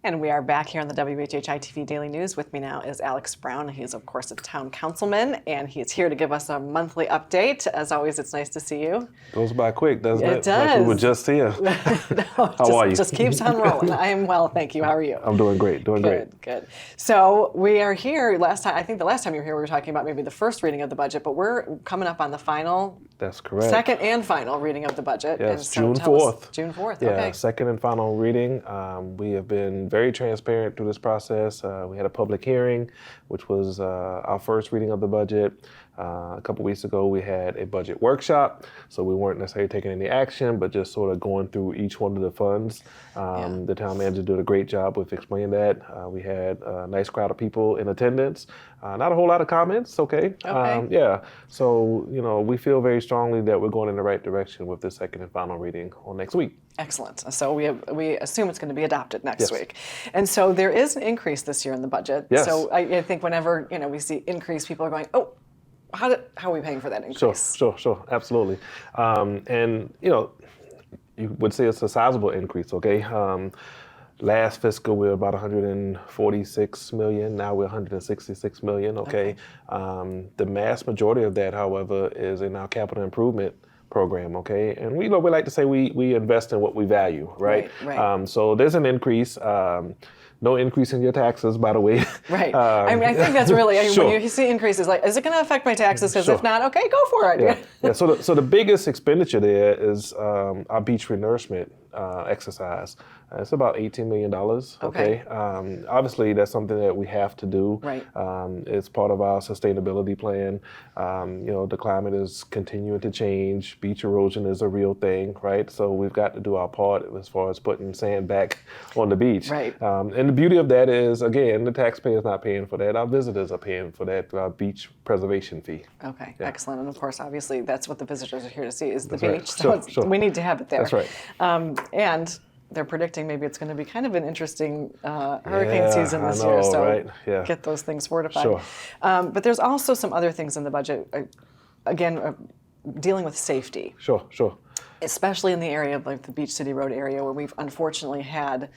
And we are back here on the WHHI-TV Daily News. With me now is Alex Brown. He is, of course, a town councilman, and he is here to give us a monthly update. As always, it's nice to see you. Goes by quick, doesn't it? It does. Like we were just here. How are you? Just keeps on rolling. I am well, thank you. How are you? I'm doing great, Good. So we are here. I think the last time you were here, we were talking about maybe the first reading of the budget, but we're coming up on the final. That's correct. Second and final reading of the budget. Yes, and so June 4th. June 4th, yeah, okay. Second and final reading. We have been very transparent through this process. We had a public hearing, which was our first reading of the budget. A couple weeks ago, we had a budget workshop, so we weren't necessarily taking any action, but just sort of going through each one of the funds. The town manager did a great job with explaining that. We had a nice crowd of people in attendance. Not a whole lot of comments, okay. So, we feel very strongly that we're going in the right direction with the second and final reading on next week. Excellent. So we assume it's going to be adopted next week. And so there is an increase this year in the budget. Yes. So I think whenever we see increase, people are going, oh, how are we paying for that increase? Sure, absolutely. And you would say it's a sizable increase, okay? Last fiscal, we were about 146 million. Now we're 166 million, okay? The mass majority of that, however, is in our capital improvement program, okay? And we like to say we invest in what we value, right? Right. So there's an increase. No increase in your taxes, by the way. Right. I think that's really, Sure. when you see increases, like, is it going to affect my taxes? Because if not, okay, go for it. Yeah. So the biggest expenditure there is our beach renourishment exercise. It's about $18 million. Okay. Obviously, that's something that we have to do. Right. It's part of our sustainability plan. The climate is continuing to change. Beach erosion is a real thing, right? So we've got to do our part as far as putting sand back on the beach. Right. And the beauty of that is, again, the taxpayer's not paying for that. Our visitors are paying for that beach preservation fee. Okay, excellent. And of course, obviously, that's what the visitors are here to see is the That's beach. right. So we need to have it there. That's right. And they're predicting maybe it's going to be kind of an interesting hurricane season this year. So right? get those things fortified. Sure. But there's also some other things in the budget, dealing with safety. Sure. Especially in the area of like the Beach City Road area where we've unfortunately had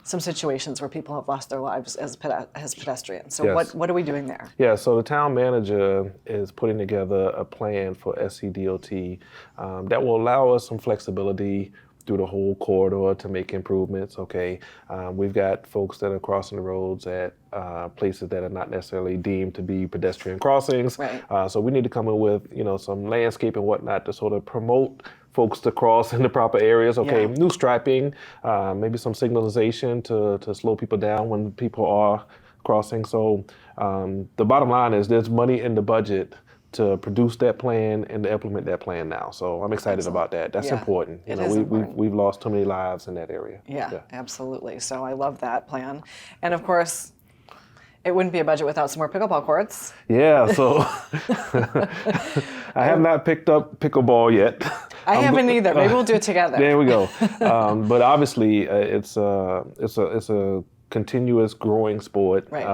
some situations where people have lost their lives as pedestrians. So Yes. what are we doing there? Yeah, so the town manager is putting together a plan for SCDOT that will allow us some flexibility through the whole corridor to make improvements, okay? We've got folks that are crossing the roads at places that are not necessarily deemed to be pedestrian crossings. Right. So we need to come in with, some landscape and whatnot to sort of promote folks to cross in the proper areas, okay? Yeah. New striping, maybe some signalization to slow people down when people are crossing. So the bottom line is there's money in the budget to produce that plan and to implement that plan now. So I'm excited about that. That's important. It is important. We've lost too many lives in that area. Yeah, absolutely. So I love that plan. And of course, it wouldn't be a budget without some more pickleball courts. Yeah, so I have not picked up pickleball yet. I haven't either. Maybe we'll do it together. There we go. But obviously, it's a continuous growing sport. Right.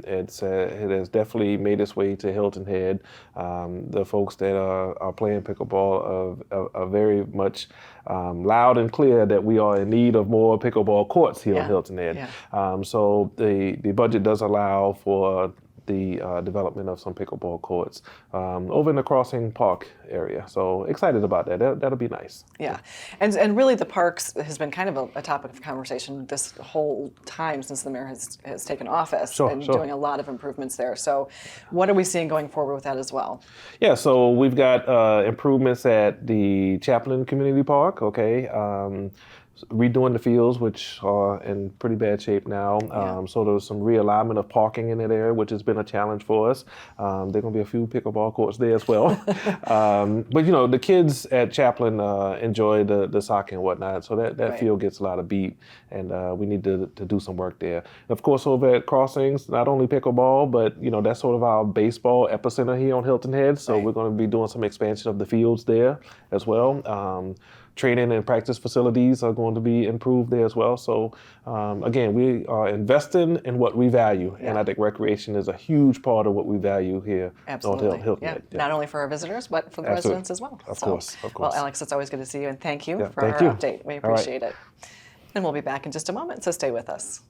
It has definitely made its way to Hilton Head. The folks that are playing pickleball are very much loud and clear that we are in need of more pickleball courts here in Hilton Head. Yeah. So the budget does allow for the development of some pickleball courts over in the Crossing Park area. So excited about that. That'll be nice. Yeah, and really the parks has been kind of a topic of conversation this whole time since the mayor has taken office doing a lot of improvements there. So what are we seeing going forward with that as well? Yeah, so we've got improvements at the Chaplain Community Park, okay? Redoing the fields, which are in pretty bad shape now. So there's some realignment of parking in that area, which has been a challenge for us. There are going to be a few pickleball courts there as well. But the kids at Chaplain enjoy the soccer and whatnot, so that field gets a lot of beat, and we need to do some work there. And of course, over at Crossings, not only pickleball, but that's sort of our baseball epicenter here on Hilton Head. So we're going to be doing some expansion of the fields there as well. Training and practice facilities are going to be improved there as well. So again, we are investing in what we value, and I think recreation is a huge part of what we value here on Hilton Head. Not only for our visitors, but for the residents as well. Of course. Well, Alex, it's always good to see you, and thank you for our update. We appreciate it. And we'll be back in just a moment, so stay with us.